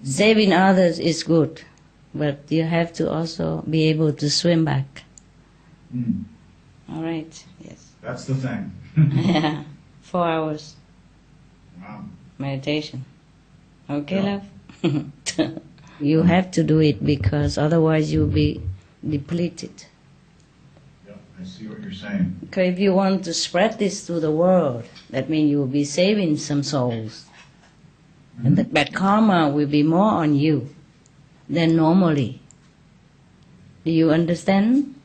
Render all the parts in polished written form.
Saving others is good, but you have to also be able to swim back. All right, yes. That's the thing. Yeah, 4 hours. Wow. Meditation. Okay, Yeah. love? You have to do it because otherwise you'll be depleted. Yeah, I see what you're saying. Okay, if you want to spread this to the world, that means you will be saving some souls. And that karma will be more on you than normally. Do you understand?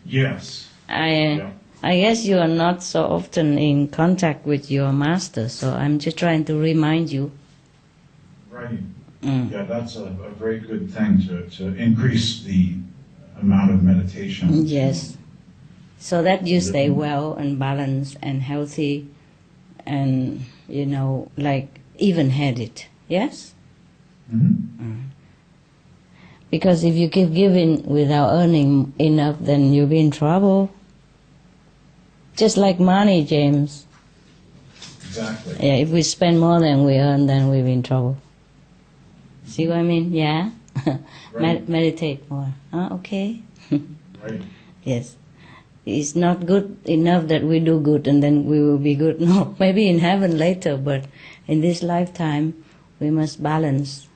Yes. I guess you are not so often in contact with your master, so I'm just trying to remind you. Right. Yeah, that's a very good thing to increase the amount of meditation. Yes. So that you stay well and balanced and healthy and, like even-headed. Yes? Because if you keep giving without earning enough, then you'll be in trouble. Just like money, James. Exactly. Yeah, if we spend more than we earn, then we'll be in trouble. See what I mean? Yeah? Right. Meditate more. Okay? Right. Yes. It's not good enough that we do good and then we will be good. No, maybe in heaven later, but in this lifetime, we must balance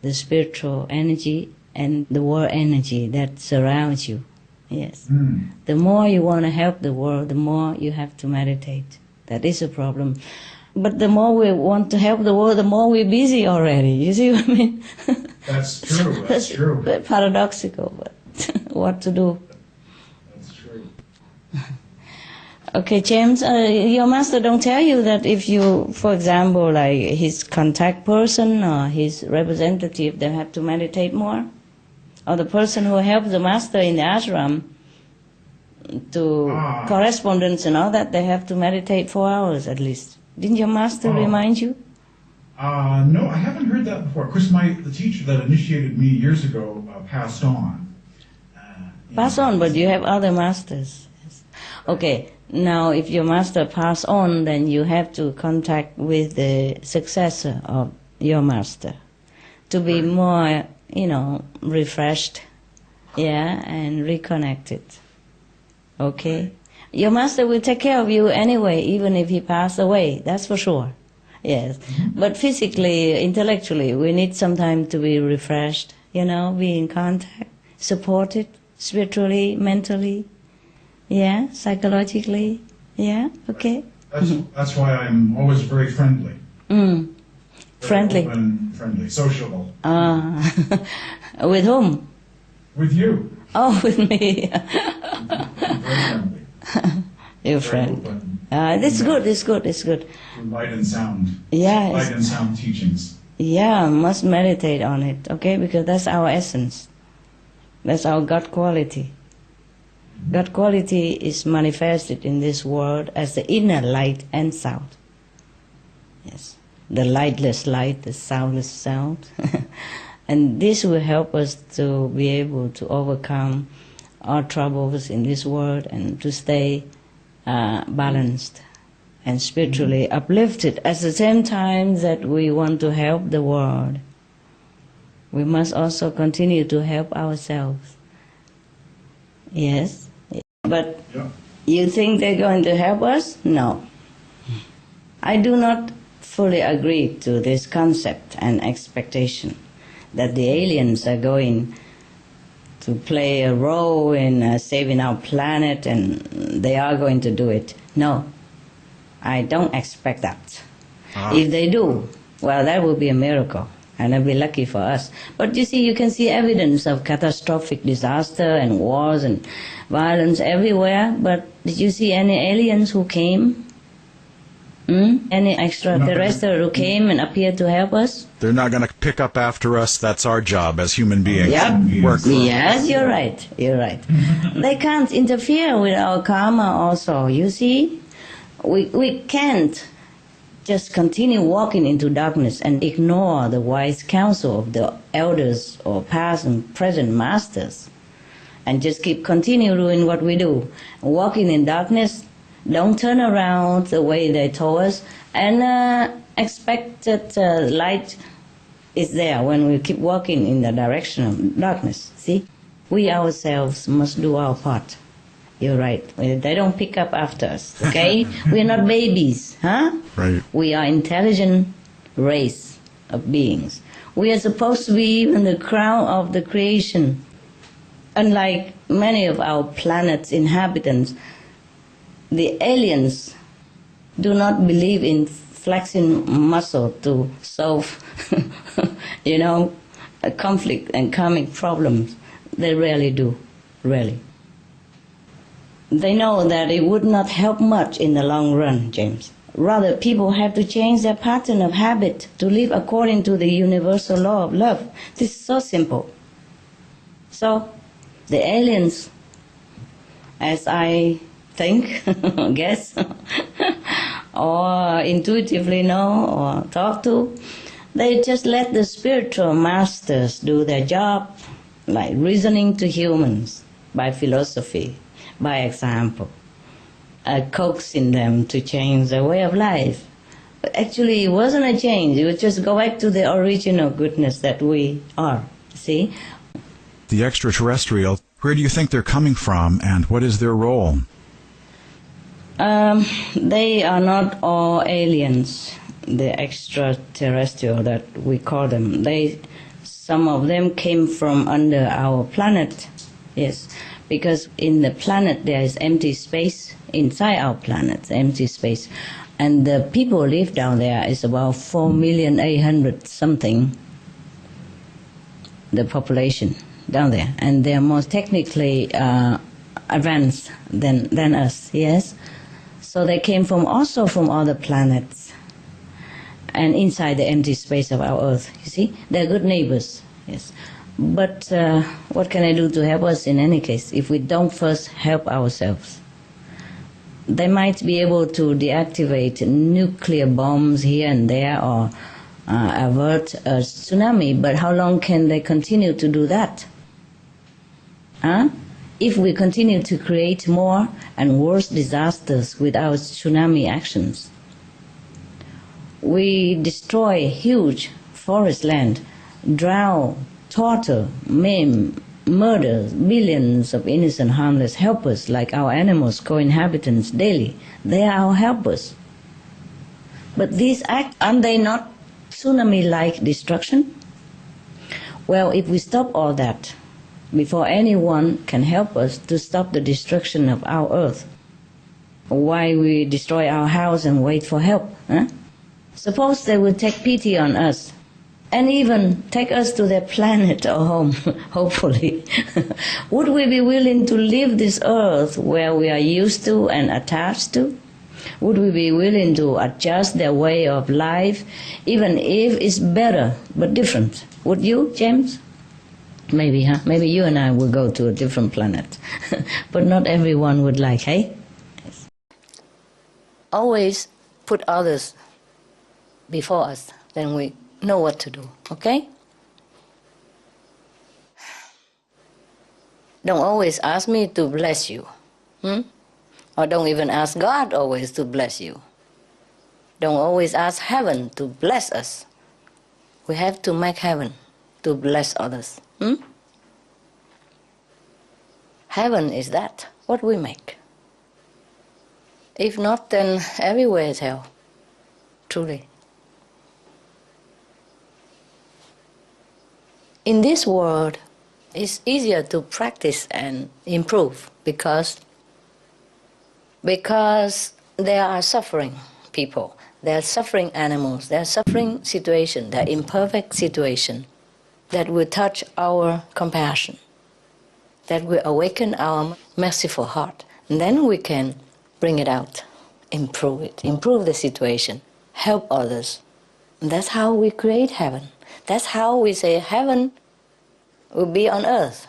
the spiritual energy and the world energy that surrounds you. Yes. The more you want to help the world, the more you have to meditate. That is a problem. But the more we want to help the world, the more we're busy already. You see what I mean? That's true. That's true. Paradoxical, but what to do? That's true. Okay, James, your master don't tell you that if you, for example, like his contact person or his representative, they have to meditate more? Or the person who helps the master in the ashram to correspondence and all that, they have to meditate 4 hours at least. Didn't your master remind you? No, I haven't heard that before. Of course, the teacher that initiated me years ago passed on. Pass on, but you have other masters. Yes. Okay, now if your master pass on, then you have to contact with the successor of your master to be more, refreshed, and reconnected. Okay? Your master will take care of you anyway, even if he passed away, that's for sure. Yes. But physically, intellectually, we need some time to be refreshed, be in contact, supported, spiritually, mentally, psychologically, okay? That's why I'm always very friendly. Friendly. Very open, friendly, sociable. With whom? With you. Oh, with me. Very friendly. Your Very friend. open. It's good. Light and sound. Yeah. Light and sound teachings. Yeah, must meditate on it, okay? Because that's our essence. That's our God quality. God quality is manifested in this world as the inner light and sound. Yes. The lightless light, the soundless sound. And this will help us to be able to overcome our troubles in this world and to stay balanced and spiritually uplifted. At the same time that we want to help the world, we must also continue to help ourselves. Yes? But you think they're going to help us? No. I do not fully agree to this concept and expectation that the aliens are going to play a role in saving our planet and they are going to do it. No, I don't expect that. If they do, well, that will be a miracle and it'll be lucky for us. But you see, you can see evidence of catastrophic disaster and wars and violence everywhere, but did you see any aliens who came? Any extraterrestrial who came and appeared to help us? They're not going to pick up after us. That's our job as human beings. Yep. Work for Yes, you're right. They can't interfere with our karma also, you see? We can't just continue walking into darkness and ignore the wise counsel of the elders or past and present masters and just continue doing what we do. Walking in darkness, don't turn around the way they told us and expect that light is there when we keep walking in the direction of darkness. See, we ourselves must do our part. You're right. They don't pick up after us, okay? We're not babies, huh? Right. We are intelligent race of beings. We are supposed to be even the crown of the creation. Unlike many of our planet's inhabitants, the aliens do not believe in flexing muscle to solve, a conflict and karmic problems. They rarely do, really. They know that it would not help much in the long run, James. Rather, people have to change their pattern of habit to live according to the universal law of love. This is so simple. So, the aliens, as I think, guess, or intuitively know or talk to, they just let the spiritual masters do their job, like reasoning to humans by philosophy, by example, coaxing them to change their way of life. But actually, it wasn't a change. It was just go back to the original goodness that we are, see? The extraterrestrial, where do you think they're coming from, and what is their role? They are not all aliens, the extraterrestrial that we call them. Some of them came from under our planet, yes, because in the planet there is empty space, inside our planet, empty space. And the people who live down there is about 4,800,000 something, the population down there. And they are more technically advanced than us, yes? So they came also from other planets and inside the empty space of our Earth, you see? They're good neighbors, yes. But what can I do to help us in any case if we don't first help ourselves? They might be able to deactivate nuclear bombs here and there or avert a tsunami, but how long can they continue to do that? Huh? If we continue to create more and worse disasters with our tsunami actions, we destroy huge forest land, drown, torture, maim, murder billions of innocent, harmless helpers like our animals, co-inhabitants daily. They are our helpers. But these acts, aren't they not tsunami-like destruction? Well, if we stop all that, before anyone can help us to stop the destruction of our Earth, why we destroy our house and wait for help? Huh? Suppose they would take pity on us and even take us to their planet or home, hopefully. Would we be willing to leave this Earth where we are used to and attached to? Would we be willing to adjust their way of life, even if it's better but different? Would you, James? Maybe, huh? Maybe you and I will go to a different planet. But not everyone would like, hey? Yes. Always put others before us, then we know what to do, okay? Don't always ask me to bless you. Or don't even ask God always to bless you. Don't always ask heaven to bless us. We have to make heaven to bless others. Heaven is that, what we make. If not, then everywhere is hell, truly. In this world, it's easier to practice and improve because there are suffering people, there are suffering animals, there are suffering situations, there are imperfect situations that will touch our compassion, that will awaken our merciful heart. And then we can bring it out, improve it, improve the situation, help others. And that's how we create heaven. That's how we say heaven will be on earth.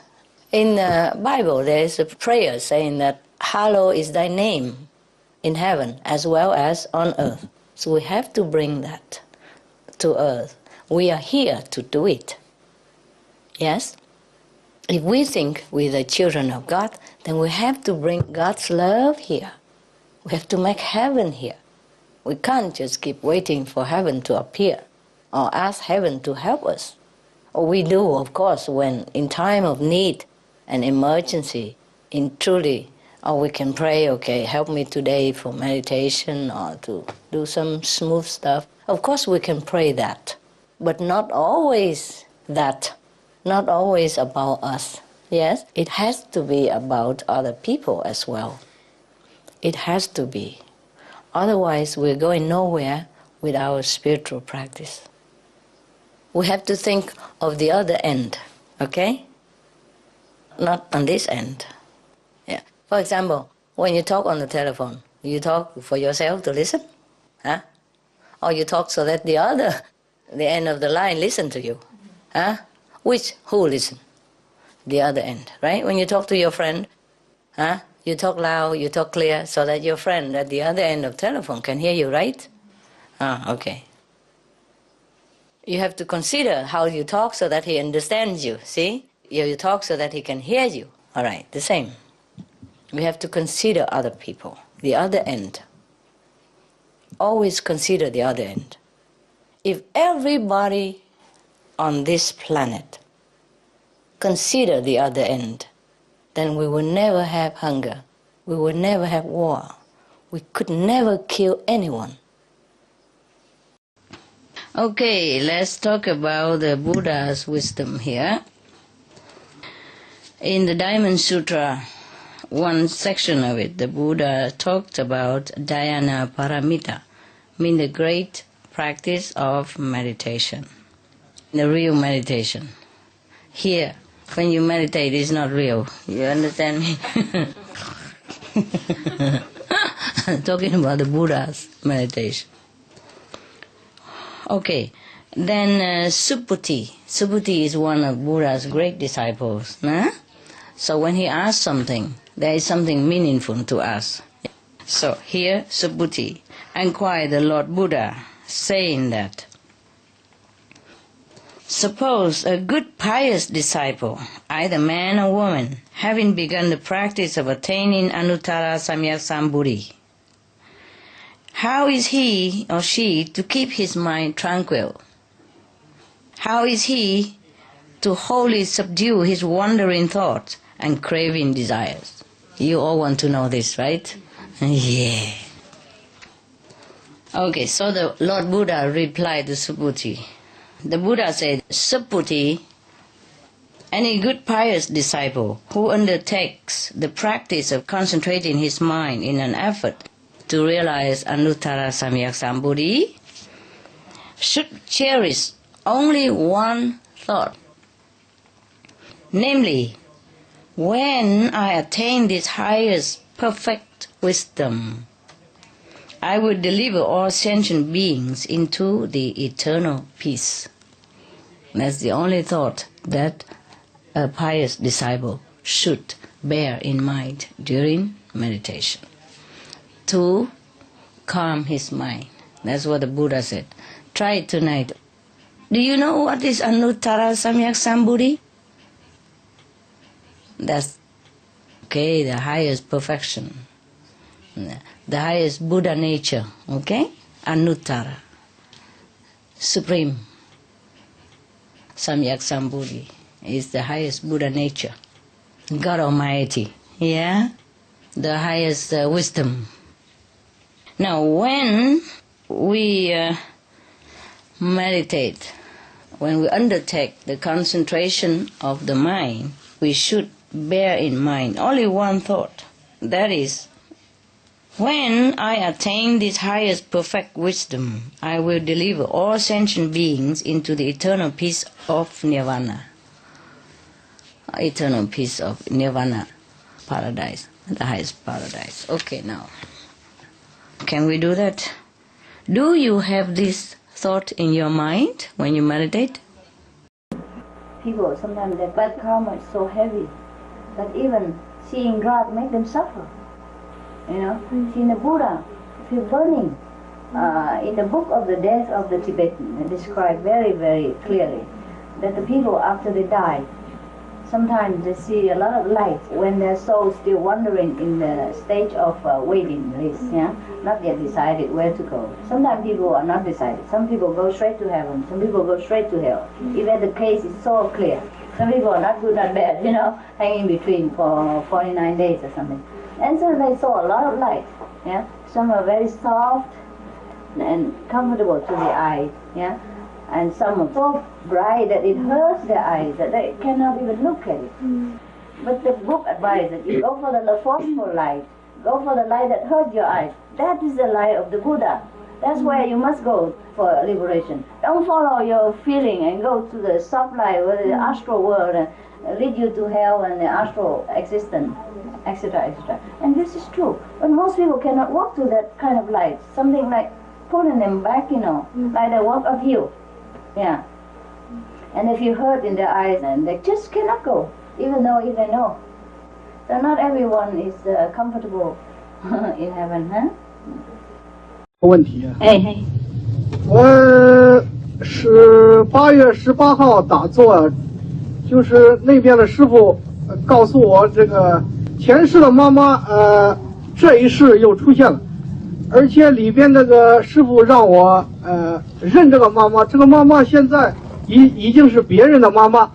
In the Bible, there is a prayer saying that, hallowed is thy name in heaven as well as on earth. So we have to bring that to earth. We are here to do it. Yes? If we think we're the children of God, then we have to bring God's love here. We have to make heaven here. We can't just keep waiting for heaven to appear. or ask heaven to help us. Or we do, of course, when in time of need and emergency, in truly, or we can pray, okay, help me today for meditation or to do some smooth stuff. Of course we can pray that, but not always that, not always about us. Yes, it has to be about other people as well. It has to be. Otherwise we're going nowhere with our spiritual practice. We have to think of the other end, okay? Not on this end. Yeah. For example, when you talk on the telephone, you talk for yourself to listen, huh? Or you talk so that the end of the line listen to you, huh? Who listen? The other end, right? When you talk to your friend, huh? You talk loud, you talk clear, so that your friend at the other end of telephone can hear you, right? Okay. You have to consider how you talk so that he understands you, see? You talk so that he can hear you. All right, the same. We have to consider other people, the other end. Always consider the other end. If everybody on this planet consider the other end, then we will never have hunger. We will never have war. We could never kill anyone. Okay, let's talk about the Buddha's wisdom here. In the Diamond Sutra, one section of it, the Buddha talked about dhyana paramita, meaning the great practice of meditation, the real meditation. Here, when you meditate, it's not real. You understand me? Talking about the Buddha's meditation. Okay, then Subhuti. Subhuti is one of Buddha's great disciples. Nah? So when he asks something, there is something meaningful to us. So here, Subhuti inquired the Lord Buddha, saying that, suppose a good pious disciple, either man or woman, having begun the practice of attaining Anuttara Samyak Sambodhi, how is he or she to keep his mind tranquil? How is he to wholly subdue his wandering thoughts and craving desires? You all want to know this, right? Yeah. Okay, so the Lord Buddha replied to Subhuti. The Buddha said, Subhuti, any good pious disciple who undertakes the practice of concentrating his mind in an effort to realize Anuttara Samyak Sambodhi should cherish only one thought, namely, when I attain this highest perfect wisdom, I will deliver all sentient beings into the eternal peace. That's the only thought that a pious disciple should bear in mind during meditation, to calm his mind. That's what the Buddha said. Try it tonight. Do you know what is Anuttara Samyak Sambodhi? That's okay, the highest perfection, the highest Buddha nature, okay? Anuttara, supreme Samyak Sambodhi is the highest Buddha nature, God Almighty, yeah? The highest wisdom. Now, when we meditate, when we undertake the concentration of the mind, we should bear in mind only one thought. That is, when I attain this highest perfect wisdom, I will deliver all sentient beings into the eternal peace of Nirvana. Eternal peace of Nirvana, paradise, the highest paradise. Okay, now, can we do that? Do you have this thought in your mind when you meditate? People, sometimes their bad karma is so heavy that even seeing God makes them suffer. You know, seeing the Buddha feel burning. In the book of the death of the Tibetan, it described very, very clearly that the people after they die sometimes they see a lot of light when their soul still wandering in the stage of waiting list, yeah, not yet decided where to go. Sometimes people are not decided. Some people go straight to heaven. Some people go straight to hell. Even the case is so clear. Some people are not good, not bad, you know, hanging between for 49 days or something. And so they saw a lot of light, yeah. Some are very soft and comfortable to the eye, yeah. And some are so bright that it hurts their eyes, that they cannot even look at it. But the book advises that you go for the forceful light, go for the light that hurts your eyes. That is the light of the Buddha. That's where you must go for liberation. Don't follow your feeling and go to the soft light where the astral world lead you to hell and the astral existence, etc., etc. And this is true. But most people cannot walk to that kind of light. Something like pulling them back, you know, like they walk uphill. Yeah. And if you hurt in their eyes, and they just cannot go, even though if they know. So not everyone is comfortable in heaven, huh? 问题啊，哎嘿，我是8月18号打坐，就是那边的师傅告诉我，这个前世的妈妈这一世又出现了，而且里边那个师傅让我认这个妈妈，这个妈妈现在已经是别人的妈妈，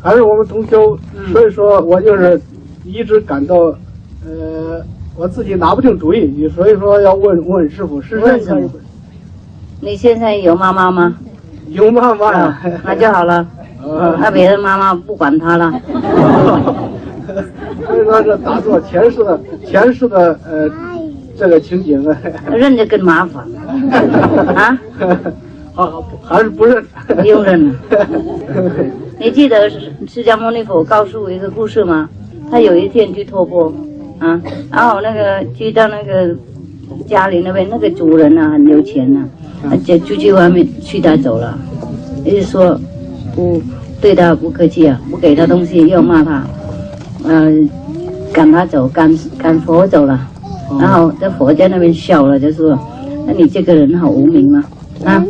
还是我们同修，所以说我就是一直感到我自己拿不定主意，所以说要问师傅是认还是不？你现在有妈妈吗？有妈妈呀，那就好了。那别的妈妈不管他了。所以说这打坐前世的这个情景，认就更麻烦啊！还是不认，不用认了。你记得释迦牟尼佛告诉我一个故事吗？他有一天去托钵啊，然后那个去到那个家里那边，那个主人啊很有钱啊，就出去外面去带走了，也就是说不对他不客气啊，不给他东西又骂他，赶他走，赶佛走了。然后这佛在那边笑了，就说：“那你这个人好无名嘛，啊！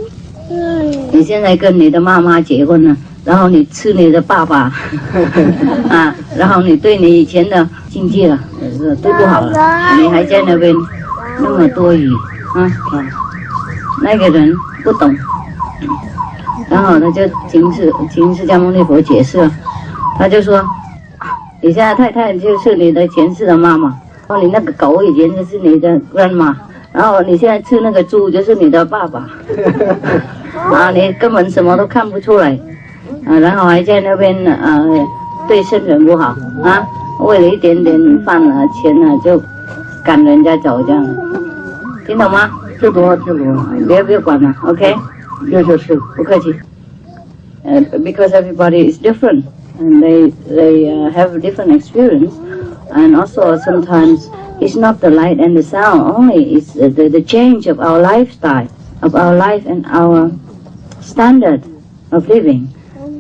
你现在跟你的妈妈结婚了，然后你吃你的爸爸，啊，然后你对你以前的境界了，都不好了，你还在那边那么多余，那个人不懂。”然后他就请释迦牟尼佛解释了，他就说：“你现在太太就是你的前世的妈妈。”然后你那个狗以前就是你的 grandma， 然后你现在吃那个猪就是你的爸爸，啊，你根本什么都看不出来，啊，然后还在那边对圣人不好啊，为了一点点饭啊钱啊就赶人家走这样，听懂吗？听懂了，听懂了，别管了 ，OK？ 谢谢师傅，不客气。Because everybody is different and they have different experience. And also sometimes it's not the light and the sound only, it's the change of our lifestyle, of our life and our standard of living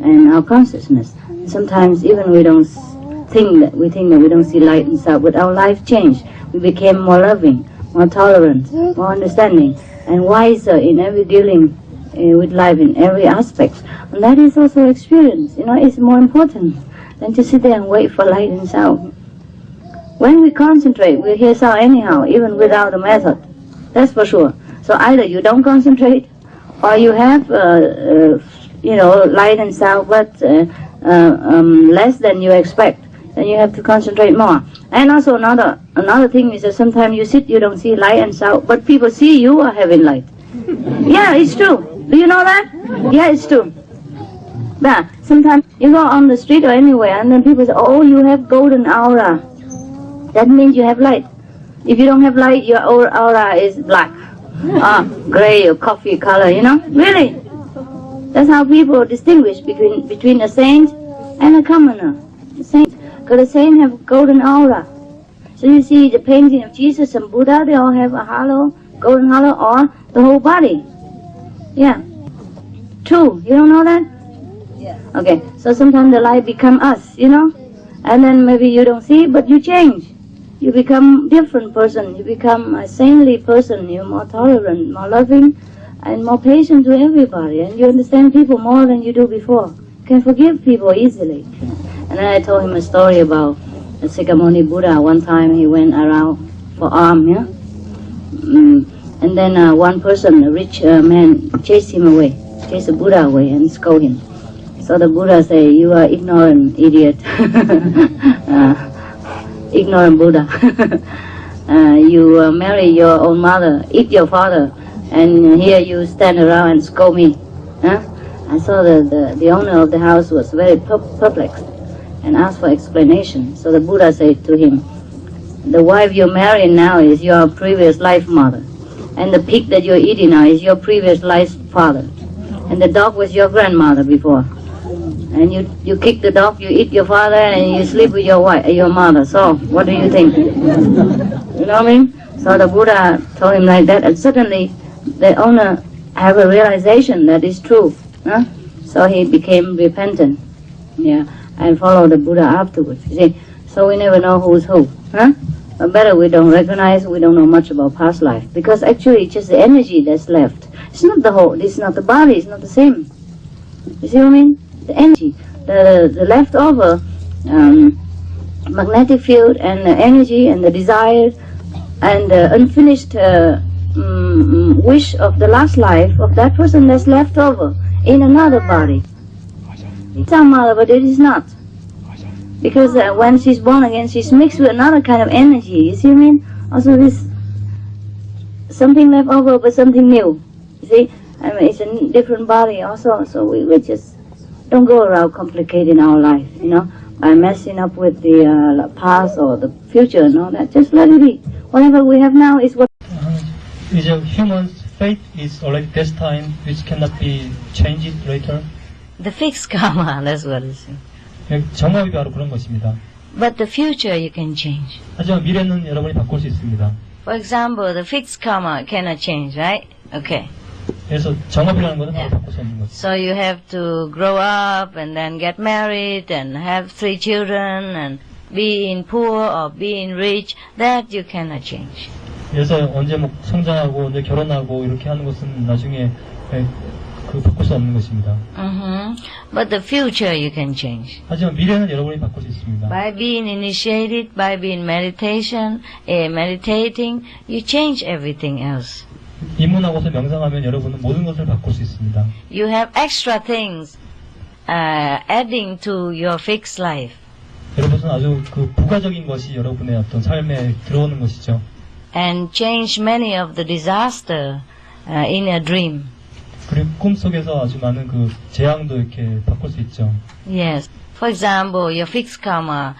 and our consciousness. Sometimes even we think that we don't see light inside, but our life changed. We became more loving, more tolerant, more understanding, and wiser in every dealing with life in every aspect. And that is also experience, it's more important than to sit there and wait for light and sound. When we concentrate, we hear sound anyhow, even without a method. That's for sure. So either you don't concentrate, or you have, light and sound, but less than you expect. Then you have to concentrate more. And also another thing is that sometimes you sit, you don't see light and sound, but people see you are having light. Yeah, it's true. Do you know that? Yeah, it's true. Yeah, sometimes you go on the street or anywhere, and then people say, "Oh, you have golden aura." That means you have light. If you don't have light, your aura is black, gray or coffee color, Really. That's how people distinguish between a saint and a commoner. The saint, because the saint have golden aura. So you see the painting of Jesus and Buddha, they all have a halo, golden halo, or the whole body. Yeah. True. You don't know that? Yeah. Okay. So sometimes the light become us, and then maybe you don't see it, but you change. You become different person. You become a saintly person. You're more tolerant, more loving, and more patient to everybody. And you understand people more than you do before. can forgive people easily. And then I told him a story about the Sikamoni Buddha. One time he went around for alms, yeah? And then one person, a rich man, chased him away, chased the Buddha away and scolded him. So the Buddha said, "You are ignorant, idiot." Ignorant Buddha. You marry your own mother, eat your father, and here you stand around and scold me. Huh? I saw the owner of the house was very perplexed and asked for explanation. So the Buddha said to him, "The wife you're marrying now is your previous life mother, and the pig that you're eating now is your previous life father, and the dog was your grandmother before. And you kick the dog, you eat your father, and you sleep with your wife, your mother. So what do you think?" You know what I mean? So the Buddha told him like that, and suddenly the owner have a realization that is true. Huh? So he became repentant, yeah, and followed the Buddha afterwards. You see, so we never know who's who, huh? But better we don't recognize, we don't know much about past life, because actually it's just the energy that's left. It's not the whole. It's not the body. It's not the same. You see what I mean? The energy, the leftover magnetic field, and the energy and the desire and the unfinished wish of the last life of that person that's left over in another body. It's our mother, but it is not. Because when she's born again, she's mixed with another kind of energy. You see what I mean? Also this something left over, but something new. You see? I mean, it's a different body also, so we just don't go around complicating our life, you know, by messing up with the past or the future and all that. Just let it be. Whatever we have now is what. Is a human's fate is already destined, which cannot be changed later. The fixed karma, that's what it is. 정업이 바로 그런 것입니다. But the future you can change. 하지만 미래는 여러분이 바꿀 수 있습니다. For example, the fixed karma cannot change, right? Okay. 그래서 정업이라는 것은 바로 바꿀 수 없는 거죠. So you have to grow up and then get married and have 3 children and be in poor or be in rich. That you cannot change. 그래서 언제 뭐 성장하고 언제 결혼하고 이렇게 하는 것은 나중에 그 바꿀 수 없는 것입니다. But the future you can change. 하지만 미래는 여러분이 바꿀 수 있습니다. By being initiated, by being meditating, you change everything else. 입문하고서 명상하면 여러분은 모든 것을 바꿀 수 있습니다. You have extra things adding to your fixed life. 여러분은 아주 그 부가적인 것이 여러분의 어떤 삶에 들어오는 것이죠. And change many of the disaster in a dream. 그리고 꿈속에서 아주 많은 그 재앙도 이렇게 바꿀 수 있죠. Yes. For example, your fixed karma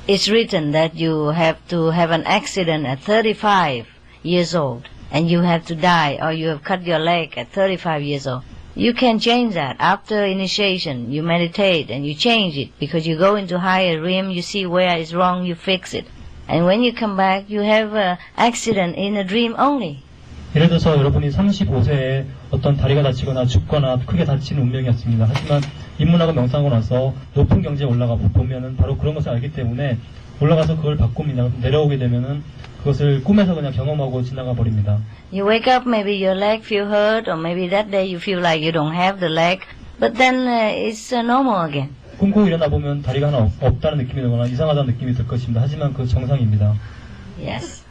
it's written that you have to have an accident at 35 years old and you have to die, or you have cut your leg at 35 years old. You can change that. After initiation, you meditate and you change it, because you go into higher realm, you see where it's wrong, you fix it. And when you come back, you have an accident in a dream only. 예를 들어서 여러분이 35세에 어떤 다리가 다치거나 죽거나 크게 다친 운명이었습니다. 하지만 입문하고 명상하고 나서 높은 경지에 올라가 보면은 바로 그런 것을 알기 때문에 올라가서 그걸 바꿉니다. 내려오게 되면은 그것을 꿈에서 그냥 경험하고 지나가 버립니다. You wake up, maybe your leg feel hurt, or maybe that day you feel like you don't have the leg, but then it's normal again. 꿈꾸고 일어나 보면 다리가 하나 없다는 느낌이 들거나 이상하다는 느낌이 들 것입니다. 하지만 그 정상입니다. Yes,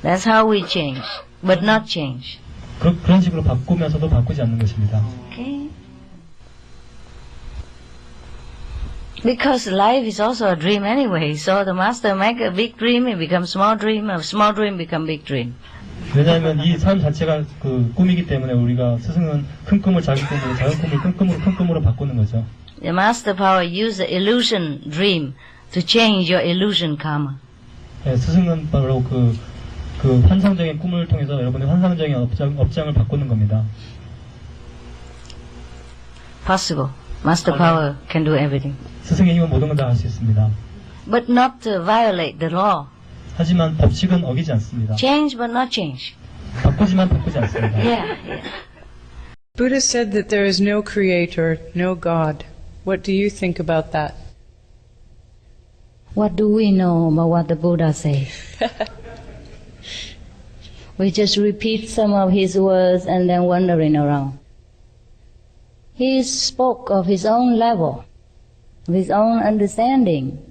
that's how we change, but not change. 그런 식으로 바꾸면서도 바꾸지 않는 것입니다. Okay. Because life is also a dream anyway. So the master make a big dream, it becomes small dream, a small dream become big dream. 왜냐하면 이 삶 자체가 그 꿈이기 때문에 우리가 스승은 큰 꿈을 작은 꿈으로, 작은 꿈을 큰 꿈으로 바꾸는 거죠. The master power use the illusion dream to change your illusion karma. 네, 스승은 바로 그 환상적인 꿈을 통해서 여러분의 환상적인 업장을 바꾸는 겁니다. Possible. Master power can do everything. 스승의 힘은 모든 걸 다 할 수 있습니다. But not to violate the law. 하지만 법칙은 어기지 않습니다. Change but not change. 바꾸지만 바꾸지 않습니다. Yeah. Buddha said that there is no creator, no God. What do you think about that? What do we know about what the Buddha says? We just repeat some of his words and then wandering around. He spoke of his own level, of his own understanding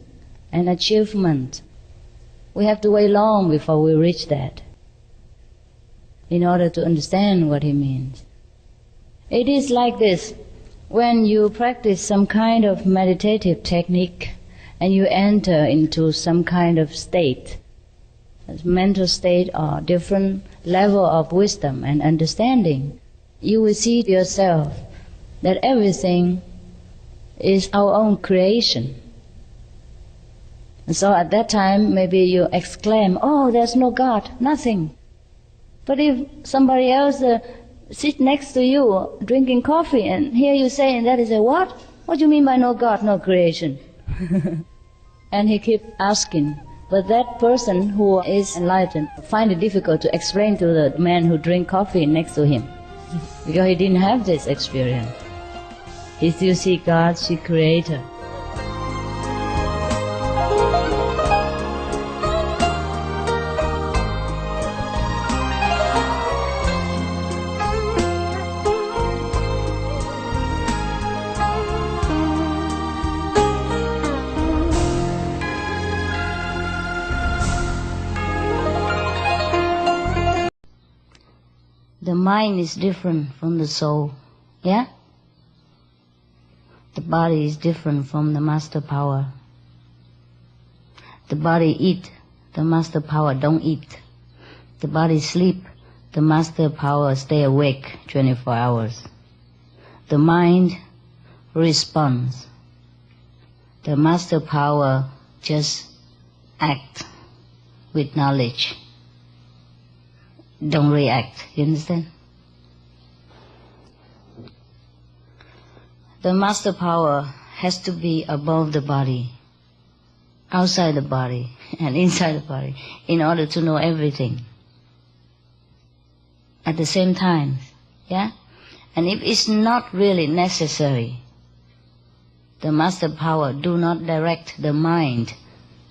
and achievement. We have to wait long before we reach that, in order to understand what he means. It is like this. When you practice some kind of meditative technique and you enter into some kind of state, mental state or different level of wisdom and understanding, you will see yourself that everything is our own creation. And so at that time, maybe you exclaim, "Oh, there's no God, nothing." But if somebody else sit next to you drinking coffee and hear you saying that, he say, "What? What do you mean by no God, no creation?" And he keep asking. But that person who is enlightened find it difficult to explain to the man who drink coffee next to him, because he didn't have this experience. He still see God, see Creator. The mind is different from the soul, yeah? The body is different from the master power. The body eat, the master power don't eat. The body sleep, the master power stay awake 24 hours. The mind responds. The master power just act with knowledge. Don't react, you understand? The master power has to be above the body, outside the body, and inside the body, in order to know everything at the same time, yeah? And if it's not really necessary, the master power do not direct the mind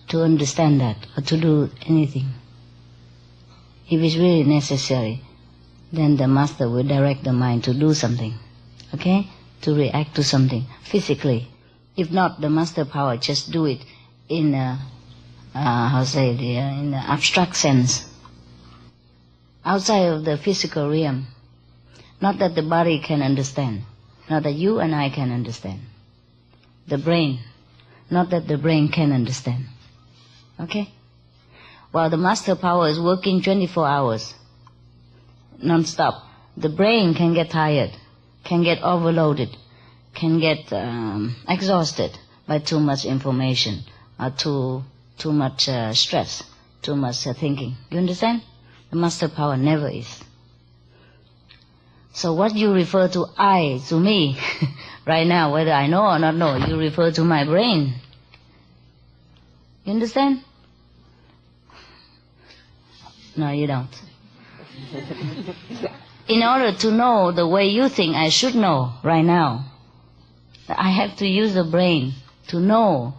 to understand that or to do anything. If it's really necessary, then the master will direct the mind to do something, okay? To react to something physically. If not, the master power just do it in in the abstract sense, outside of the physical realm. Not that the body can understand, not that you and I can understand. The brain, not that the brain can understand, okay? While the master power is working 24 hours, non-stop, the brain can get tired, can get overloaded, can get exhausted by too much information, or too much stress, too much thinking. You understand? The master power never is. So what you refer to I, to me, right now, whether I know or not know, you refer to my brain. You understand? No, you don't. In order to know the way you think I should know right now, I have to use the brain to know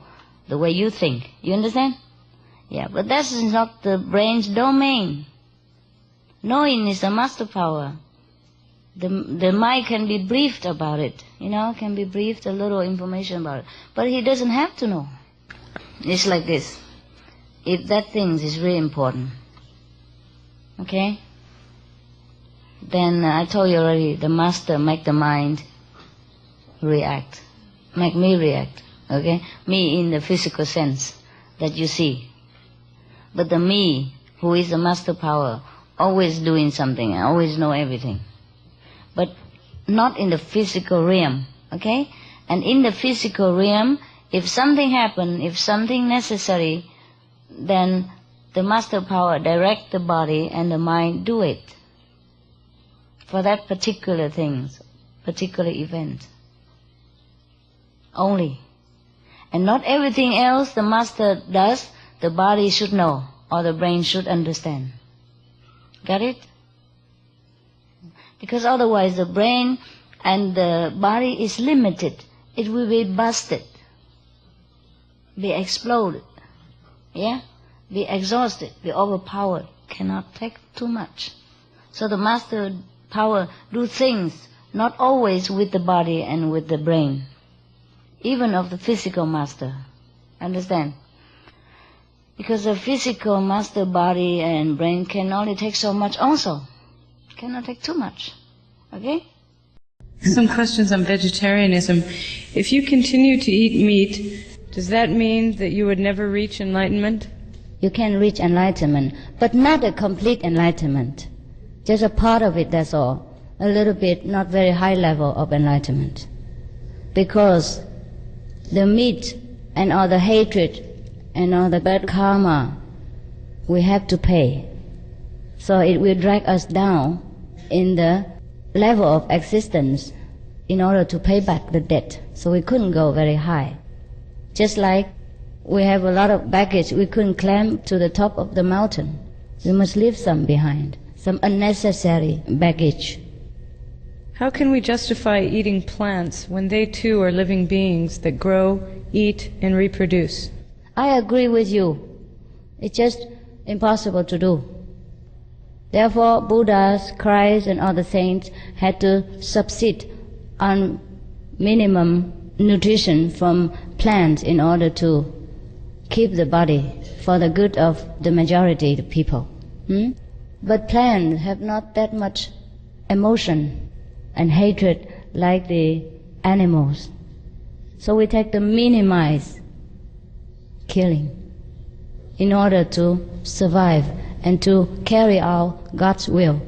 the way you think. You understand? Yeah, but that is not the brain's domain. Knowing is the master power. The mind can be briefed about it, can be briefed a little information about it. But he doesn't have to know. It's like this. If that thing is really important, okay? Then I told you already, the master make the mind react, make me react, okay? Me in the physical sense that you see. But the me, who is the master power, always doing something, always know everything. But not in the physical realm, okay? And in the physical realm, if something happens, if something necessary, then the master power direct the body and the mind do it for that particular thing, particular event only. And not everything else the master does, the body should know or the brain should understand. Got it? Because otherwise the brain and the body is limited. It will be busted, be exploded, yeah? Be exhausted, be overpowered, cannot take too much. So the master power do things not always with the body and with the brain, even of the physical master. Understand? Because the physical master body and brain can only take so much also. Cannot take too much. Okay? Some questions on vegetarianism. If you continue to eat meat, does that mean that you would never reach enlightenment? You can reach enlightenment, but not a complete enlightenment. Just a part of it, that's all. A little bit, not very high level of enlightenment. Because the meat and all the hatred and all the bad karma, we have to pay. So it will drag us down in the level of existence in order to pay back the debt. So we couldn't go very high. Just like we have a lot of baggage, we couldn't climb to the top of the mountain. We must leave some behind, some unnecessary baggage. How can we justify eating plants when they too are living beings that grow, eat, and reproduce? I agree with you. It's just impossible to do. Therefore, Buddhas, Christ, and other saints had to subsist on minimum nutrition from plants in order to keep the body for the good of the majority of the people. But plants have not that much emotion and hatred like the animals. So we take the minimized killing in order to survive and to carry out God's will.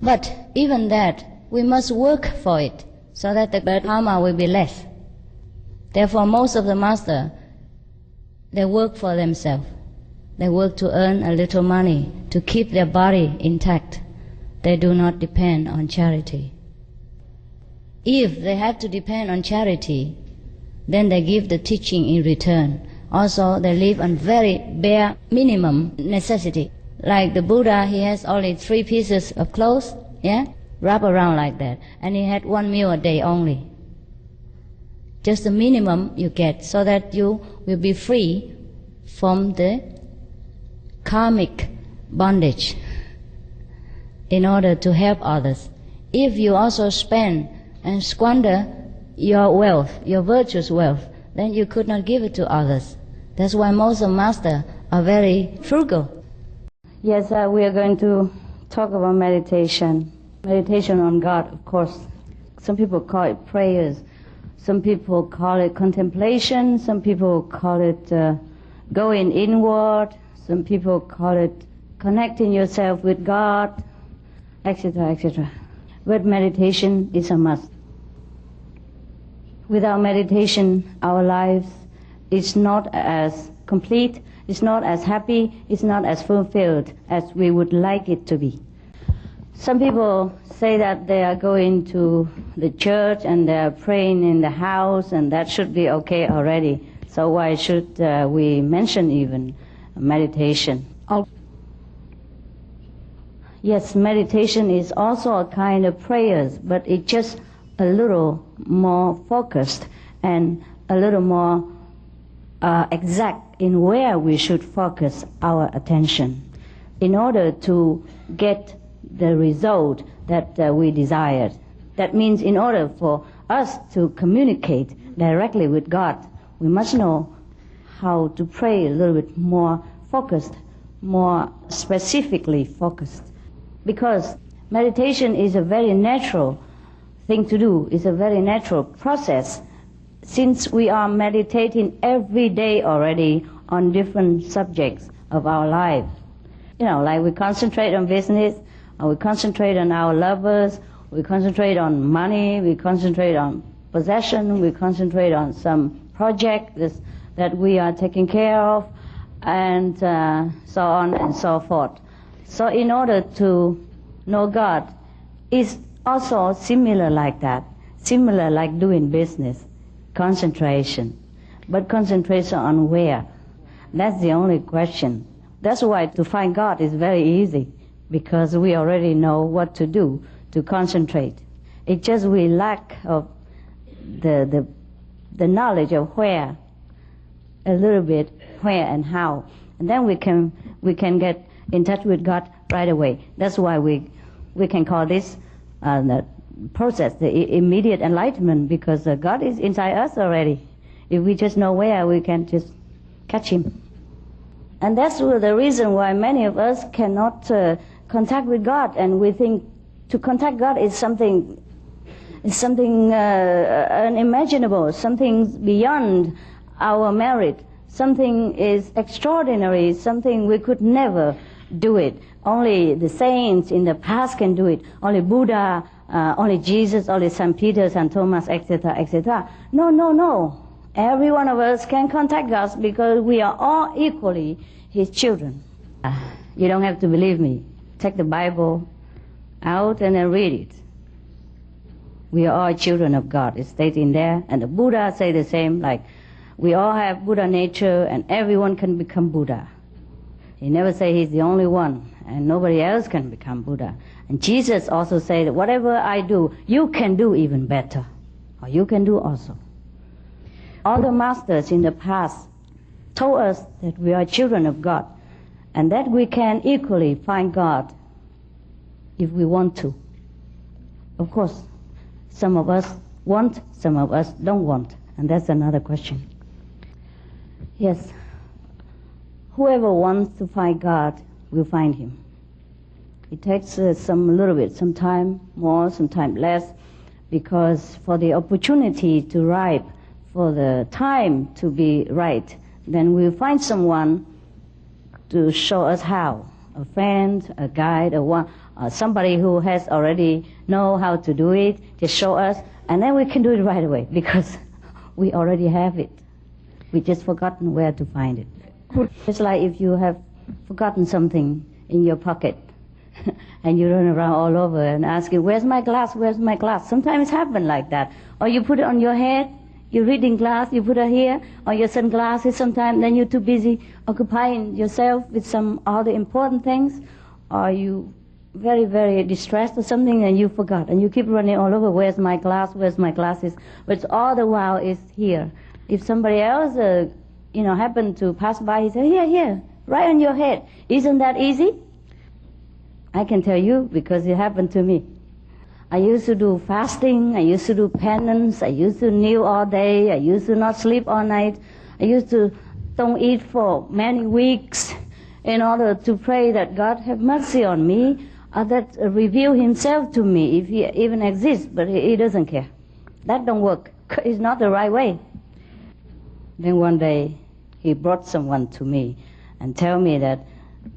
But even that, we must work for it so that the bad karma will be less. Therefore, most of the masters, they work for themselves. They work to earn a little money, to keep their body intact. They do not depend on charity. If they have to depend on charity, then they give the teaching in return. Also, they live on very bare minimum necessity. Like the Buddha, he has only 3 pieces of clothes, wrap around like that. And he had 1 meal a day only. Just the minimum you get so that you will be free from the karmic bondage in order to help others. If you also spend and squander your wealth, your virtuous wealth, then you could not give it to others. That's why most of masters are very frugal. Yes, we are going to talk about meditation. Meditation on God, of course. Some people call it prayers. Some people call it contemplation. Some people call it going inward. Some people call it connecting yourself with God, etc., etc. But meditation is a must. Without meditation, our lives is not as complete, it's not as happy, it's not as fulfilled as we would like it to be. Some people say that they are going to the church and they are praying in the house, and that should be okay already. So why should we mention even meditation? Yes, meditation is also a kind of prayers, but it's just a little more focused and a little more exact in where we should focus our attention in order to get the result that we desired. That means in order for us to communicate directly with God, we must know how to pray a little bit more focused, more specifically focused. Because meditation is a very natural thing to do, it's a very natural process. Since we are meditating every day already on different subjects of our life. You know, like we concentrate on business, or we concentrate on our lovers, we concentrate on money, we concentrate on possession, we concentrate on some project that we are taking care of, and so on and so forth. So in order to know God, it's also similar like that, similar like doing business, concentration. But concentration on where? That's the only question. That's why to find God is very easy, because we already know what to do to concentrate. It's just we lack of the knowledge of where, a little bit where and how, and then we can get in touch with God right away. That's why we can call this process, the immediate enlightenment, because God is inside us already. If we just know where, we can just catch Him. And that's the reason why many of us cannot contact with God, and we think to contact God is something unimaginable, something beyond our merit, something is extraordinary, something we could never do it. Only the saints in the past can do it. Only Buddha, only Jesus, only St. Peter, St. Thomas, etc., etc. No, no, no. Every one of us can contact God because we are all equally His children. You don't have to believe me. Take the Bible out and then read it. We are all children of God. It states in there. And the Buddha say the same, like we all have Buddha nature and everyone can become Buddha. He never say he's the only one and nobody else can become Buddha. And Jesus also said, whatever I do, you can do even better. Or you can do also. All the masters in the past told us that we are children of God and that we can equally find God if we want to. Of course, some of us want, some of us don't want, and that's another question. Yes, whoever wants to find God will find Him. It takes some time more, some time less, because for the opportunity to ripe, for the time to be right, then we'll find someone to show us how. A friend, a guide, somebody who has already know how to do it, just show us, and then we can do it right away because we already have it. We just forgotten where to find it. It's like if you have forgotten something in your pocket and you run around all over and asking, where's my glass, where's my glass? Sometimes it happens like that. Or you put it on your head, you're reading glass, you put it here, or your sunglasses sometimes, then you're too busy occupying yourself with some other important things, or you very, very distressed or something and you forgot, and you keep running all over, where's my glass, where's my glasses, but all the while it's here. If somebody else, happened to pass by, he said, here, right on your head. Isn't that easy? I can tell you because it happened to me. I used to do fasting, I used to do penance, I used to kneel all day, I used to not sleep all night, I used to don't eat for many weeks in order to pray that God have mercy on me, or that reveal Himself to me if He even exists, but He doesn't care. That don't work. It's not the right way. Then one day He brought someone to me and tell me that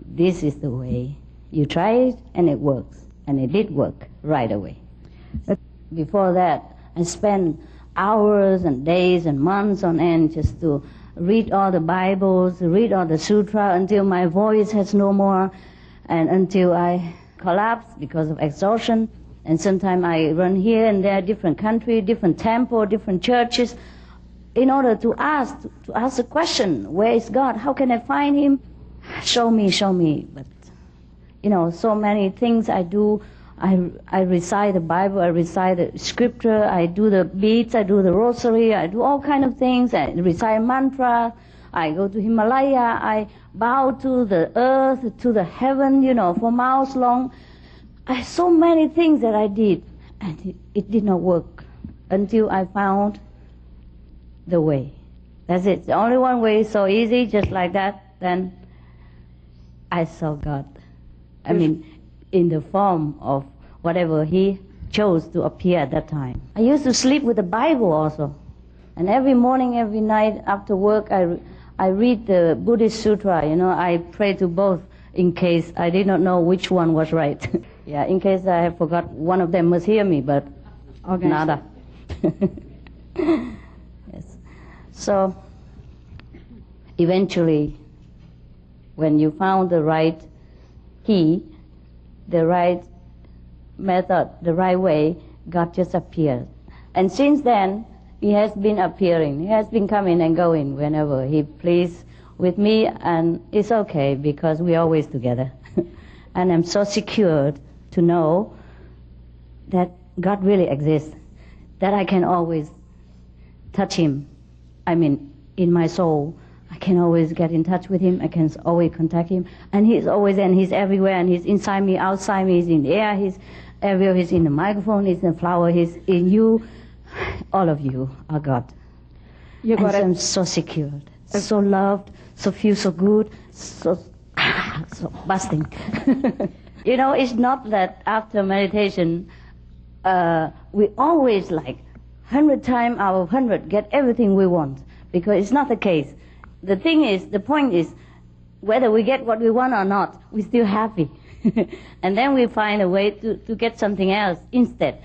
this is the way. You try it and it works. And it did work right away. But before that, I spent hours and days and months on end just to read all the Bibles, read all the sutra until my voice has no more, and until I collapse because of exhaustion. And sometimes I run here and there, different country, different temple, different churches, in order to ask the question, where is God? How can I find Him? Show me. But, so many things I do. I recite the Bible, I recite the scripture, I do the beads, I do the rosary, I do all kind of things, I recite mantra, I go to Himalaya, I bow to the earth, to the heaven, for miles long. So many things that I did, and it did not work until I found the way. That's it. The only one way is so easy, just like that. Then I saw God. In the form of whatever He chose to appear at that time. I used to sleep with the Bible also. And every morning, every night after work, I read the Buddhist sutra. I pray to both in case I did not know which one was right. Yeah, in case I forgot, one of them must hear me, but okay. Nada. Yes. So, eventually, when you found the right key, the right method, the right way, God just appeared. And since then, He has been appearing. He has been coming and going whenever He pleased with me, and it's okay because we're always together. And I'm so secured to know that God really exists, that I can always touch Him. In my soul, I can always get in touch with Him. I can always contact Him. And He's always, and He's everywhere, and He's inside me, outside me, He's in the air, He's Ariel is in the microphone, is in the flower, he's in you. All of you are God. And so I'm so secured, so loved, so feel so good, so busting. You know, it's not that after meditation, we always like 100 times out of 100 get everything we want, because it's not the case. The point is, whether we get what we want or not, we're still happy. And then we find a way to get something else instead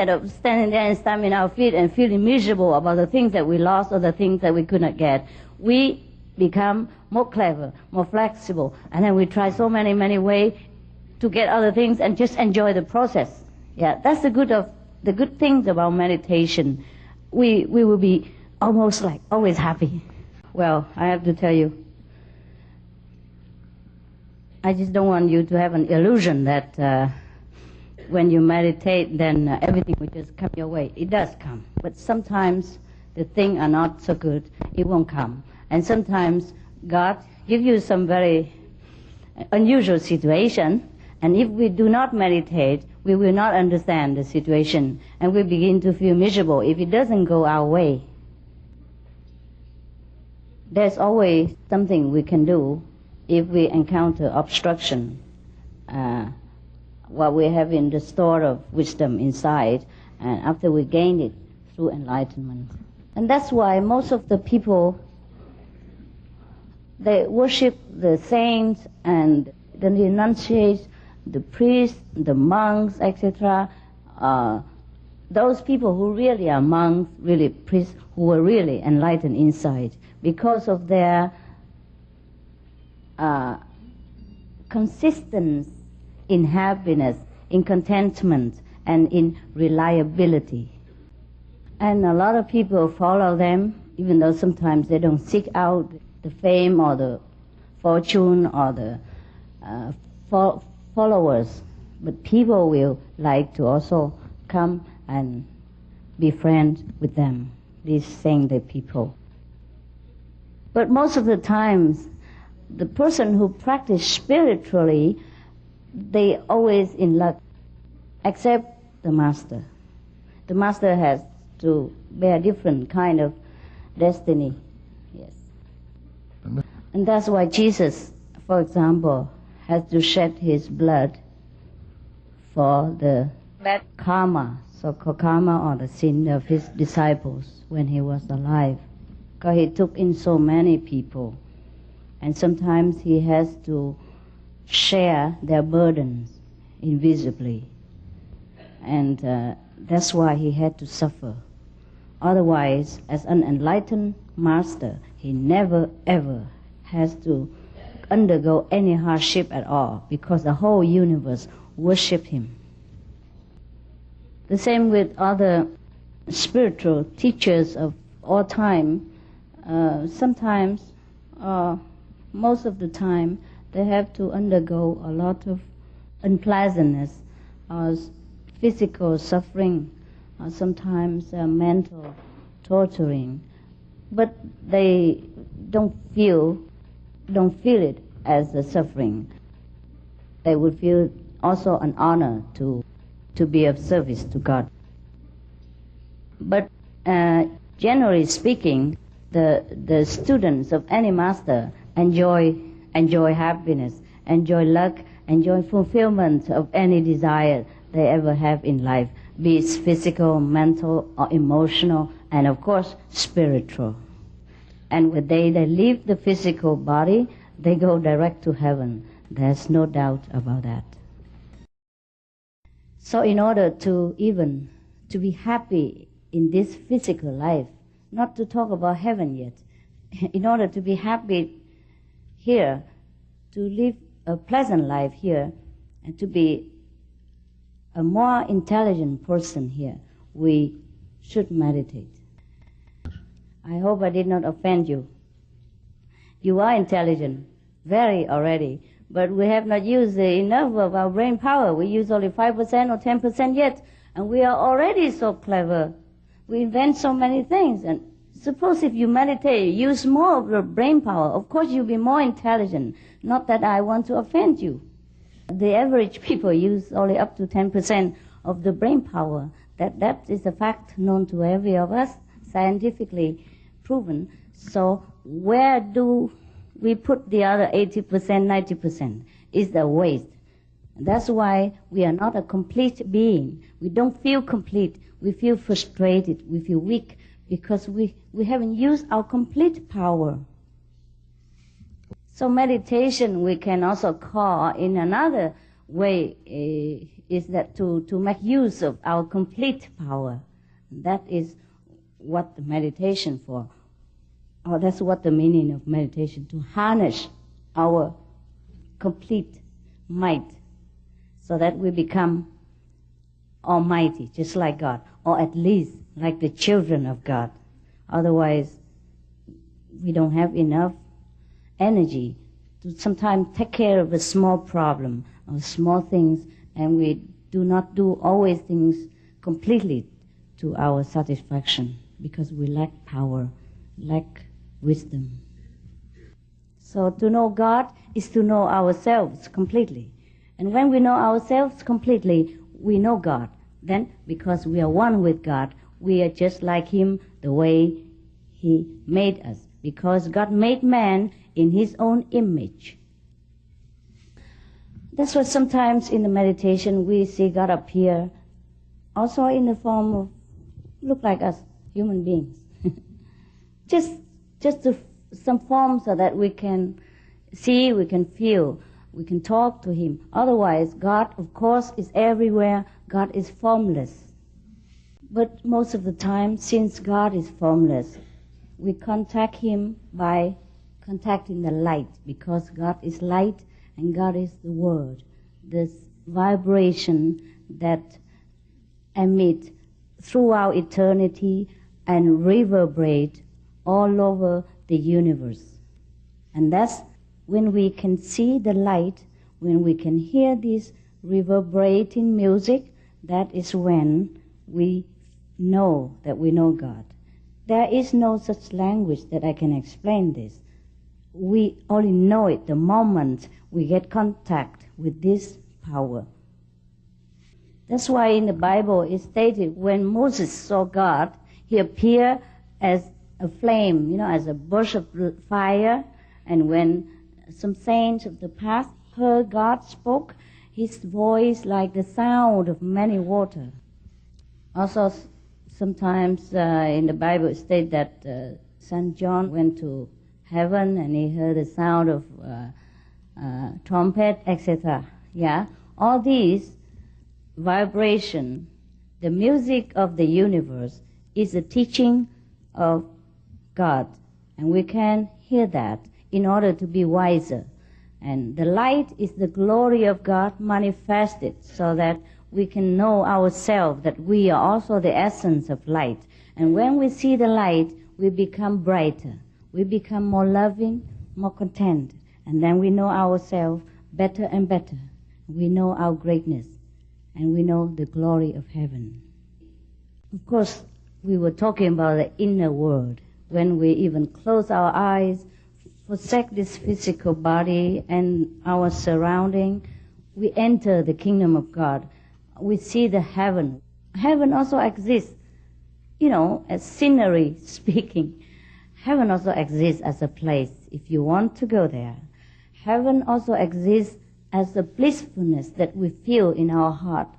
of standing there and stamping our feet and feeling miserable about the things that we lost or the things that we could not get. We become more clever, more flexible, and then we try so many ways to get other things and just enjoy the process. Yeah, that's the good things about meditation. We will be almost like always happy. Well, I have to tell you, I just don't want you to have an illusion that when you meditate, then everything will just come your way. It does come, but sometimes the things are not so good. It won't come. And sometimes God gives you some very unusual situation, and if we do not meditate, we will not understand the situation, and we begin to feel miserable if it doesn't go our way. There's always something we can do if we encounter obstruction, what we have in the store of wisdom inside, and after we gain it through enlightenment. And that's why most of the people, they worship the saints and the renunciates, the priests, the monks, etc. Those people who really are monks, really priests, who are really enlightened inside, because of their consistence in happiness, in contentment, and in reliability. And a lot of people follow them, even though sometimes they don't seek out the fame or the fortune or the followers. But people will like to also come and be friends with them, these saintly people. But most of the times, the person who practice spiritually, they always in luck, except the master. The master has to bear different kind of destiny. Yes. And that's why Jesus, for example, has to shed his blood for the bad karma, so-called karma or the sin of his disciples when he was alive. Because he took in so many people. And sometimes he has to share their burdens invisibly. And that's why he had to suffer. Otherwise, as an enlightened master, he never ever has to undergo any hardship at all, because the whole universe worship him. The same with other spiritual teachers of all time. Sometimes, most of the time, they have to undergo a lot of unpleasantness, physical suffering, sometimes mental torturing, but they don't feel it as a suffering. They would feel also an honor to be of service to God. But generally speaking, the students of any master enjoy happiness, enjoy luck, enjoy fulfillment of any desire they ever have in life, be it physical, mental, or emotional, and of course spiritual. And when they leave the physical body, they go direct to heaven. There's no doubt about that. So in order to be happy in this physical life, not to talk about heaven yet, in order to be happy here, to live a pleasant life here, and to be a more intelligent person here, we should meditate. I hope I did not offend you. You are intelligent, very already, but we have not used enough of our brain power. We use only 5% or 10% yet, and we are already so clever. We invent so many things, and suppose if you meditate, use more of your brain power, of course you'll be more intelligent. Not that I want to offend you. The average people use only up to 10% of the brain power. That is a fact known to every of us, scientifically proven. So where do we put the other 80%, 90%? Is the waste. That's why we are not a complete being. We don't feel complete. We feel frustrated. We feel weak because we haven't used our complete power. So meditation we can also call in another way is that to make use of our complete power. That is what the meditation for. Or that's what the meaning of meditation, to harness our complete might so that we become almighty, just like God, or at least like the children of God. Otherwise, we don't have enough energy to sometimes take care of a small problem or small things, and we do not do always things completely to our satisfaction because we lack power, lack wisdom. So to know God is to know ourselves completely. And when we know ourselves completely, we know God. Then, because we are one with God, we are just like Him the way He made us. Because God made man in His own image. That's why sometimes in the meditation we see God appear also in the form of, look like us, human beings. just some form so that we can see, we can feel, we can talk to Him. Otherwise, God, of course, is everywhere. God is formless. But most of the time, since God is formless, we contact Him by contacting the light, because God is light and God is the Word, this vibration that emits throughout eternity and reverberate all over the universe. And that's when we can see the light, when we can hear this reverberating music, that is when we know that we know God. There is no such language that I can explain this. We only know it the moment we get contact with this power. That's why in the Bible it stated when Moses saw God, he appeared as a flame, as a burst of fire. And when some saints of the past heard God spoke, his voice like the sound of many water. Also, sometimes in the Bible it states that St. John went to heaven and he heard the sound of trumpet, etc. Yeah, all these vibration, the music of the universe is the teaching of God, and we can hear that in order to be wiser. And the light is the glory of God manifested so that we can know ourselves that we are also the essence of light. And when we see the light, we become brighter. We become more loving, more content. And then we know ourselves better and better. We know our greatness. And we know the glory of heaven. Of course, we were talking about the inner world. When we even close our eyes, forsake this physical body and our surrounding, we enter the kingdom of God. We see the heaven. Heaven also exists, as scenery speaking. Heaven also exists as a place if you want to go there. Heaven also exists as the blissfulness that we feel in our heart.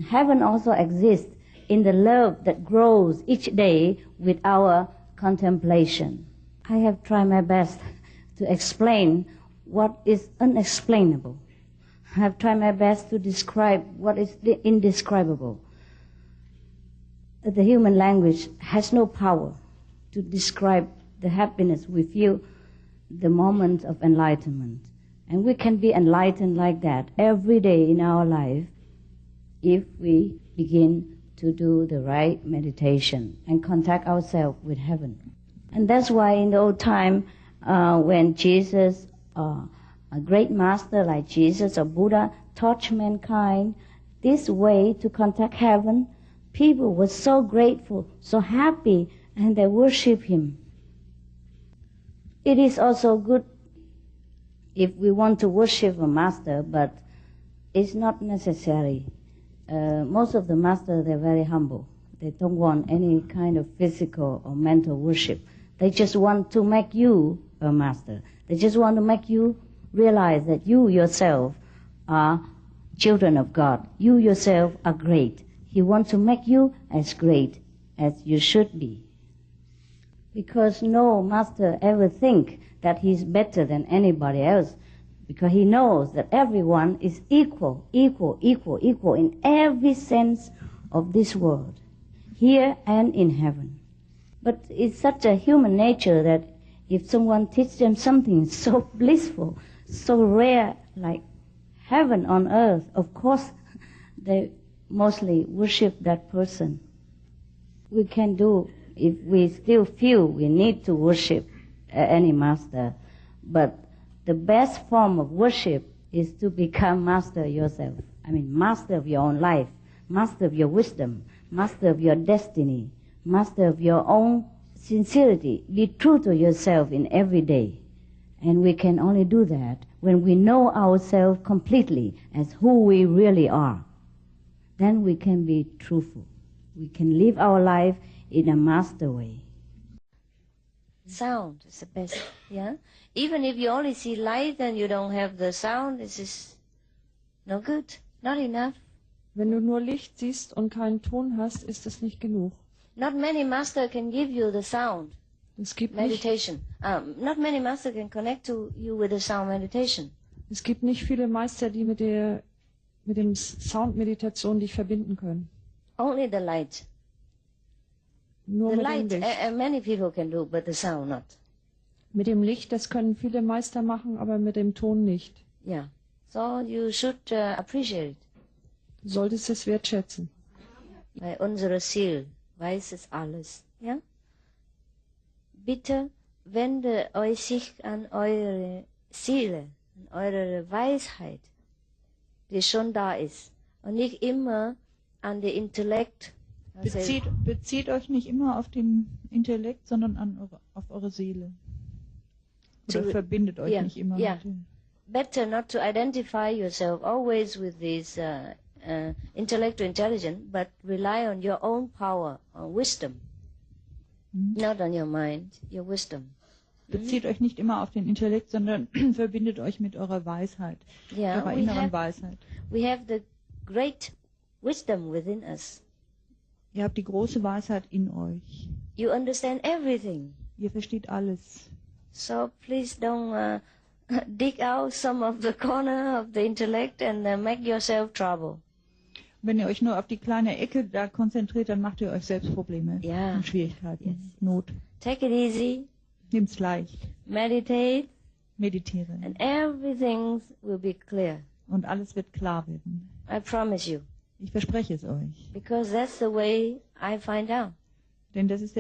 Heaven also exists in the love that grows each day with our contemplation. I have tried my best to explain what is unexplainable. I have tried my best to describe what is indescribable. The human language has no power to describe the happiness we feel the moment of enlightenment. And we can be enlightened like that every day in our life if we begin to do the right meditation and contact ourselves with heaven. And that's why in the old time, when Jesus, a great master like Jesus or Buddha, taught mankind this way to contact heaven, people were so grateful, so happy, and they worship him. It is also good if we want to worship a master, but it's not necessary. Most of the masters, they're very humble. They don't want any kind of physical or mental worship. They just want to make you a master. They just want to make you realize that you yourself are children of God. You yourself are great. He wants to make you as great as you should be. Because no master ever think that he's better than anybody else, because he knows that everyone is equal in every sense of this world, here and in heaven. But it's such a human nature that if someone teaches them something so blissful, so rare, like heaven on earth, of course they mostly worship that person. We can do, if we still feel we need to worship any master, but the best form of worship is to become master yourself. I mean, master of your own life, master of your wisdom, master of your destiny, master of your own sincerity. Be true to yourself in every day. And we can only do that when we know ourselves completely as who we really are. Then we can be truthful. We can live our life in a master way. Sound is the best, yeah? Even if you only see light and you don't have the sound, this is no good, not enough. Wenn du nur Licht siehst und keinen Ton hast, ist das nicht genug. Not many master can give you the sound Es gibt meditation. Not many master can connect to you with the sound meditation. Es gibt nicht viele Meister, die mit dem Soundmeditation dich verbinden können. Only the light. Nur The mit light, dem Licht. many people can do, but the sound not. Mit dem Licht, das können viele Meister machen, aber mit dem Ton nicht. Yeah. So you should appreciate it. Du solltest es wertschätzen. Weil unsere Seele weiß es alles. Ja? Bitte wendet euch sich an eure Seele, an eure Weisheit, die schon da ist. Und nicht immer an den Intellekt. Bezieht euch nicht immer auf den Intellekt, sondern auf eure Seele. Oder verbindet euch nicht immer mit dem. Better not to identify yourself always with this intellectual intelligence, but rely on your own power, on wisdom. Not on your mind, your wisdom. Bezieht euch nicht immer auf den Intellekt, sondern verbindet euch mit eurer Weisheit, eurer inneren Weisheit. We have the great wisdom within us. Ihr habt die große Weisheit in euch. You understand everything. Ihr versteht alles. So please don't dig out some of the corner of the intellect and make yourself trouble. Wenn ihr euch nur auf die kleine Ecke da konzentriert, dann macht ihr euch selbst Probleme und Schwierigkeiten, Not. Take it easy. Nimm's leicht. Meditate. Meditiere. And everything will be clear. Und alles wird klar werden. I promise you. Ich verspreche es euch. Because that's the way I find out. Denn das ist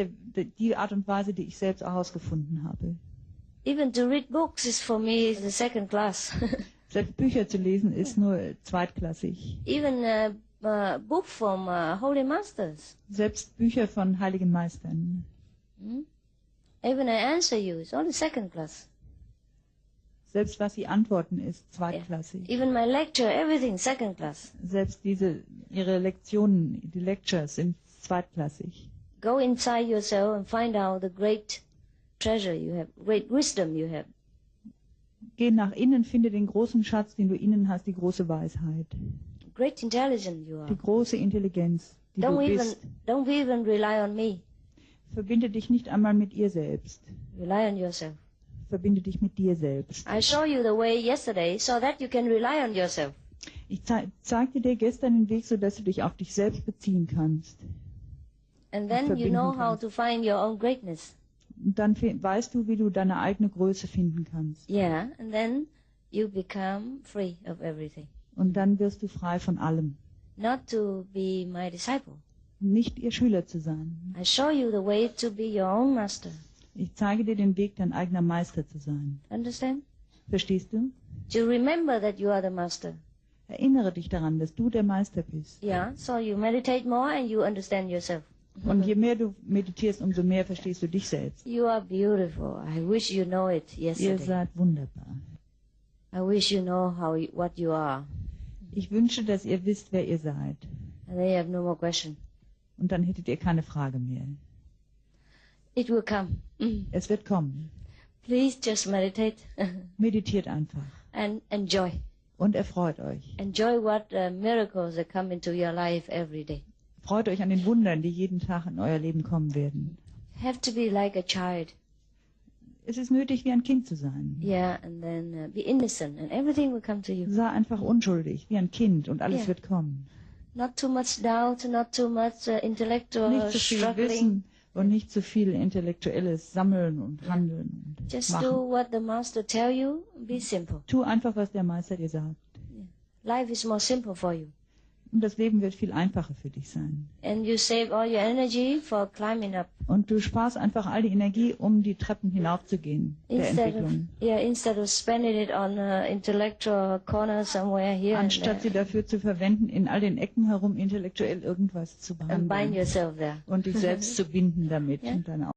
die Art und Weise, die ich selbst herausgefunden habe. Even to read books is for me the second class. Selbst Bücher zu lesen ist nur zweitklassig. Even book from holy masters. Selbst Bücher von heiligen Meistern. Even I answer you is only second class. Selbst was sie antworten ist zweitklassig. Even my lecture, everything second class. Selbst ihre Lektionen, die Lectures sind zweitklassig. Go inside yourself and find out the great treasure you have, great wisdom you have. Geh nach innen, finde den großen Schatz, den du innen hast, die große Weisheit. Great intelligence you are. Die große Intelligenz, die du bist. Don't even rely on me. Verbinde dich nicht einmal mit ihr selbst. Rely on yourself. Verbinde dich mit dir selbst. I showed you the way yesterday so that you can rely on yourself. Ich zeigte dir gestern den Weg, so dass du dich auf dich selbst beziehen kannst. And then you know how to find your own greatness. Und dann weißt du, wie du deine eigene Größe finden kannst. Yeah, and then you become free of everything. Und dann wirst du frei von allem. Not to be my disciple. Nicht ihr Schüler zu sein. I show you the way to be your own master. Ich zeige dir den Weg, dein eigener Meister zu sein. Understand? Verstehst du? To remember that you are the master. Erinnere dich daran, dass du der Meister bist. Yeah, so you meditate more and you understand yourself. Und je mehr du meditierst, umso mehr verstehst du dich selbst. You are beautiful. I wish you know it yesterday. Ihr seid wunderbar. I wish you know what you are. Ich wünsche, dass ihr wisst, wer ihr seid. And then you have no more question. Und dann hättet ihr keine Frage mehr. It will come. Es wird kommen. Please just meditate. Meditiert einfach. And enjoy. Und erfreut euch. Enjoy what miracles that come into your life every day. Freut euch an den Wundern, die jeden Tag in euer Leben kommen werden. Have to be like a child. Es ist nötig, wie ein Kind zu sein. Yeah, and then be innocent and everything will come to you. Sei einfach unschuldig, wie ein Kind und alles wird kommen. Not too much doubt, not too much intellectual nicht zu viel struggling. Wissen und nicht zu viel intellektuelles Sammeln und Handeln. Und Just machen. do what the master tell you. Be simple. Tu einfach, was der Meister dir sagt. Yeah. Life is more simple for you. Und das Leben wird viel einfacher für dich sein. And you save all your energy for climbing up. Und du sparst einfach all die Energie, um die Treppen hinaufzugehen, der Entwicklung. Instead of spending it on intellectual corner somewhere here Anstatt sie dafür zu verwenden, in all den Ecken herum intellektuell irgendwas zu behandeln. And bind yourself there. Und dich selbst zu binden damit. Yeah. Und deine